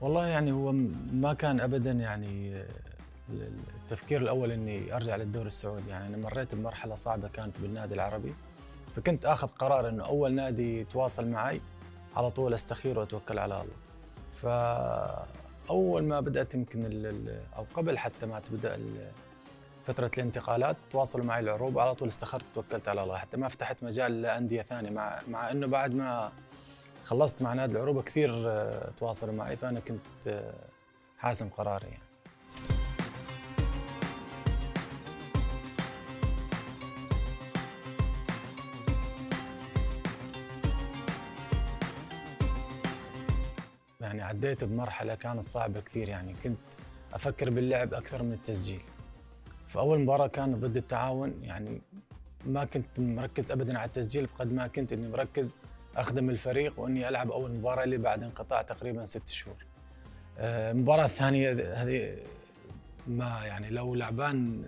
والله يعني هو ما كان أبدًا يعني التفكير الأول إني أرجع للدوري السعودي، يعني أنا مرّيت بمرحلة صعبة كانت بالنادي العربي، فكنت آخذ قرار إنه أول نادي يتواصل معي على طول أستخيره وأتوكل على الله. فأول ما بدأت يمكن أو قبل حتى ما تبدأ فترة الانتقالات تواصلوا معي العروض، على طول استخرت وتوكلت على الله، حتى ما فتحت مجال لأندية ثانية مع إنه بعد ما خلصت مع نادي العروبة كثير تواصلوا معي، فأنا كنت حاسم قراري يعني. يعني عديت بمرحلة كانت صعبة كثير، يعني كنت أفكر باللعب أكثر من التسجيل. فأول مباراة كانت ضد التعاون، يعني ما كنت مركز أبداً على التسجيل بقد ما كنت إني مركز أخدم الفريق وإني ألعب أول مباراة لي بعد انقطاع تقريباً 6 شهور. المباراة الثانية هذه ما يعني لو لعبان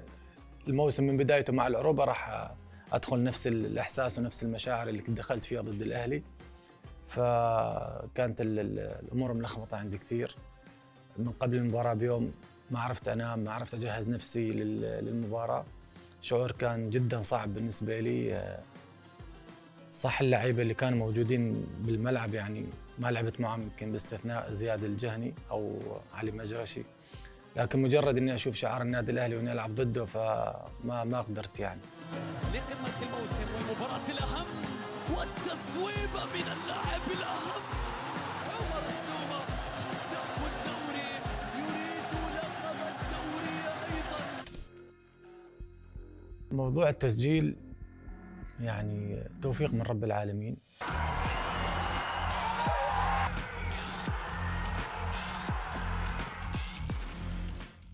الموسم من بدايته مع العروبة راح أدخل نفس الإحساس ونفس المشاعر اللي كنت دخلت فيها ضد الأهلي. فكانت الأمور ملخبطة عندي كثير. من قبل المباراة بيوم ما عرفت أنام، ما عرفت أجهز نفسي للمباراة. شعور كان جدا صعب بالنسبة لي. صح اللعيبة اللي كانوا موجودين بالملعب يعني ما لعبت معهم يمكن باستثناء زياد الجهني أو علي مجرشي، لكن مجرد إني أشوف شعار النادي الأهلي وإني ألعب ضده فما قدرت يعني. لقمة الموسم والمباراة الأهم والتصويبة من اللاعب الأهم عمر السومة. هداف الدوري يريد لقب الدوري أيضا. موضوع التسجيل يعني توفيق من رب العالمين.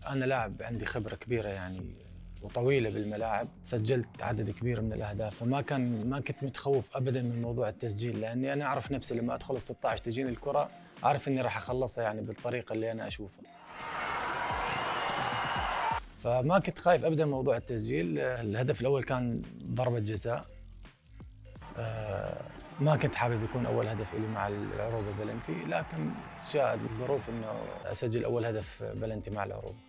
أنا لاعب عندي خبرة كبيرة يعني وطويلة بالملاعب، سجلت عدد كبير من الأهداف، ما كنت متخوف أبداً من موضوع التسجيل، لأني أنا أعرف نفسي لما أدخل ال16 تجيني الكرة أعرف إني راح أخلصها يعني بالطريقة اللي أنا أشوفها. فما كنت خايف أبداً من موضوع التسجيل. الهدف الأول كان ضربة جزاء. ما كنت حابب يكون أول هدف إلي مع العروبة بلنتي، لكن شاءت الظروف إنه أسجل أول هدف بلنتي مع العروبة.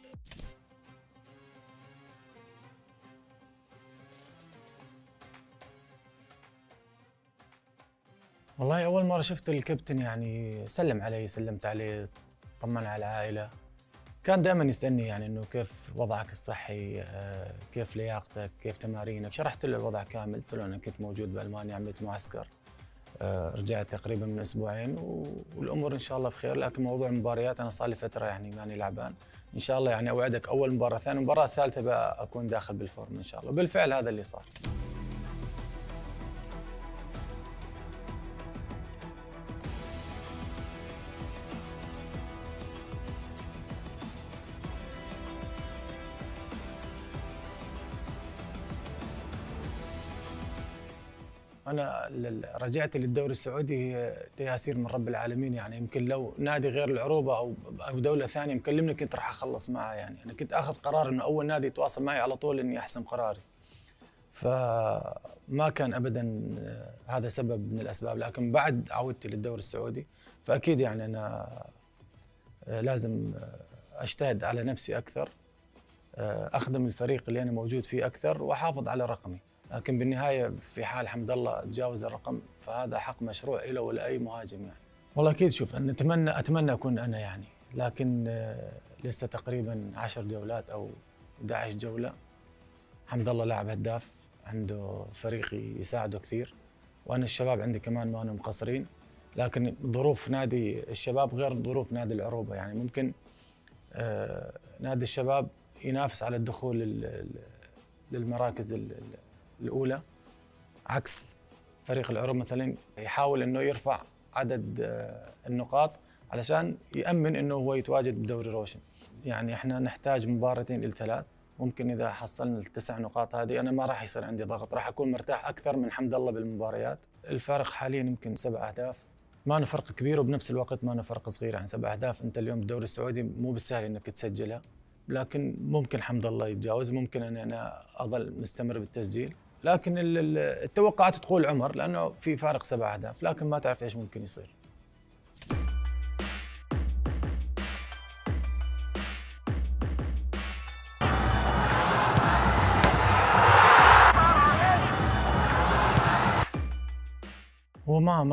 والله أول مرة شفت الكابتن يعني سلم علي، سلمت عليه، طمن على العائلة. كان دائما يسألني يعني إنه كيف وضعك الصحي، كيف لياقتك، كيف تمارينك. شرحت له الوضع كامل، قلت له أنا كنت موجود بألمانيا عملت معسكر، رجعت تقريبا من أسبوعين والأمور إن شاء الله بخير. لكن موضوع المباريات أنا صار لي فترة يعني ماني لعبان. إن شاء الله يعني أوعدك أول مباراة ثاني المباراة الثالثة بقى أكون داخل بالفورم إن شاء الله. بالفعل هذا اللي صار. أنا رجعت للدوري السعودي هي تياسير من رب العالمين. يعني يمكن لو نادي غير العروبة أو دولة ثانية مكلمني كنت راح أخلص معه. يعني أنا كنت آخذ قرار إنه أول نادي يتواصل معي على طول إني أحسم قراري. فما كان أبداً هذا سبب من الأسباب. لكن بعد عودتي للدوري السعودي فأكيد يعني أنا لازم أجتهد على نفسي أكثر، أخدم الفريق اللي أنا موجود فيه أكثر وأحافظ على رقمي. لكن بالنهاية في حال حمد الله تجاوز الرقم فهذا حق مشروع له ولأي مهاجم يعني. والله أكيد شوف أنا أتمنى أكون أنا يعني، لكن لسه تقريبا 10 جولات أو 11 جولة. حمد الله لاعب هداف، عنده فريق يساعده كثير، وأنا الشباب عندي كمان ما هم مقصرين. لكن ظروف نادي الشباب غير ظروف نادي العروبة. يعني ممكن نادي الشباب ينافس على الدخول للمراكز الأولى، عكس فريق العروبة مثلا يحاول إنه يرفع عدد النقاط علشان يأمن إنه هو يتواجد بدوري روشن. يعني إحنا نحتاج مباراتين إلى 3. ممكن إذا حصلنا ال9 نقاط هذه أنا ما راح يصير عندي ضغط، راح أكون مرتاح أكثر من حمد الله بالمباريات. الفارق حاليا يمكن 7 أهداف، ما فرق كبير وبنفس الوقت ما فرق صغير. عن 7 أهداف أنت اليوم بالدوري السعودي مو بالسهل إنك تسجلها، لكن ممكن حمد الله يتجاوز، ممكن أن أنا أظل مستمر بالتسجيل. لكن التوقعات تقول عمر لأنه في فارق 7 أهداف، لكن ما تعرف إيش ممكن يصير. هو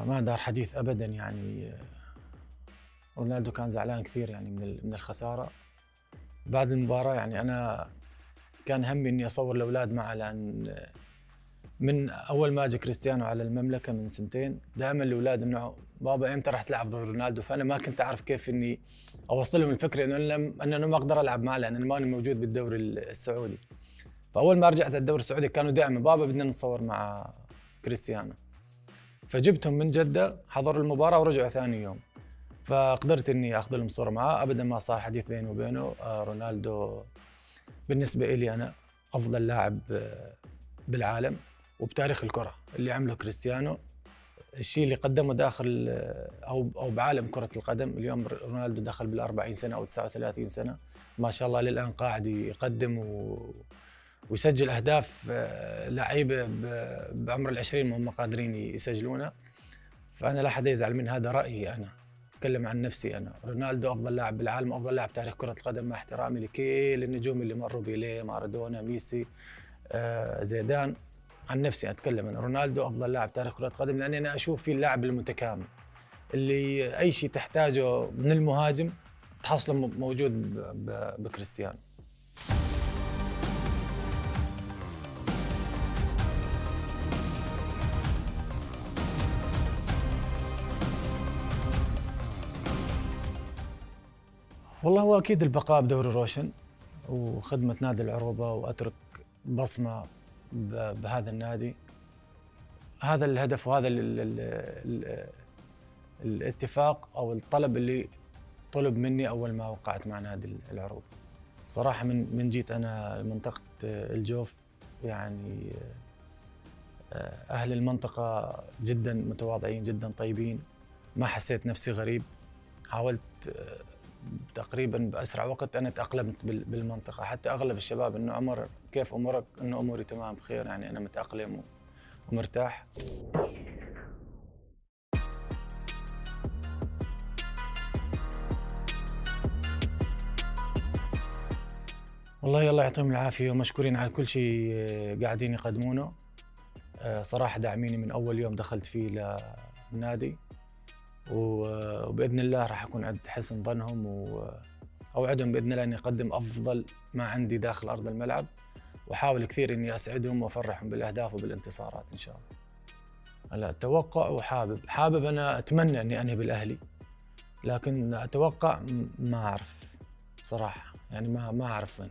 ما دار حديث ابدا يعني. رونالدو كان زعلان كثير يعني من الخساره. بعد المباراه يعني انا كان همي اني اصور الاولاد معه، لان من اول ما اجى كريستيانو على المملكه من سنتين دائما الاولاد انه بابا امتى راح تلعب ضد رونالدو، فانا ما كنت اعرف كيف اني اوصل لهم الفكره انه ما اقدر العب معه لان انا ماني موجود بالدوري السعودي. فاول ما رجعت الدوري السعودي كانوا دائما بابا بدنا نصور مع كريستيانو، فجبتهم من جده حضروا المباراه ورجعوا ثاني يوم، فقدرت اني اخذ لهم صوره معاه. ابدا ما صار حديث بيني وبينه. رونالدو بالنسبه لي انا افضل لاعب بالعالم وبتاريخ الكره اللي عمله كريستيانو. الشيء اللي قدمه داخل او بعالم كره القدم اليوم، رونالدو دخل بال40 سنه او 39 سنه ما شاء الله للان قاعد يقدم ويسجل اهداف لعيبه بعمر ال20 ما هم قادرين يسجلونها. فانا لا حد يزعل من هذا رايي، انا اتكلم عن نفسي. انا رونالدو افضل لاعب بالعالم، افضل لاعب تاريخ كره القدم، مع احترامي لكل النجوم اللي مروا بيليه، مارادونا، ميسي، زيدان. عن نفسي اتكلم، انا رونالدو افضل لاعب تاريخ كره القدم، لاني انا اشوف فيه اللاعب المتكامل اللي اي شيء تحتاجه من المهاجم تحصله موجود بكريستيانو. والله هو اكيد البقاء بدوري روشن وخدمه نادي العروبه واترك بصمه بهذا النادي. هذا الهدف وهذا الاتفاق او الطلب اللي طلب مني اول ما وقعت مع نادي العروبه. صراحه من جيت انا منطقه الجوف يعني اهل المنطقه جدا متواضعين جدا طيبين، ما حسيت نفسي غريب. حاولت تقريبا باسرع وقت انا تاقلمت بالمنطقه، حتى اغلب الشباب انه عمر كيف امورك؟ انه اموري تمام بخير، يعني انا متاقلم ومرتاح. والله الله يعطيهم العافيه ومشكورين على كل شيء قاعدين يقدمونه. صراحه داعميني من اول يوم دخلت فيه للنادي، وباذن الله راح اكون عند حسن ظنهم، واوعدهم باذن الله اني اقدم افضل ما عندي داخل ارض الملعب، واحاول كثير اني اسعدهم وافرحهم بالاهداف وبالانتصارات ان شاء الله. هلا اتوقع وحابب انا اتمنى اني انهي بالاهلي، لكن اتوقع ما اعرف صراحه، يعني ما اعرف وين.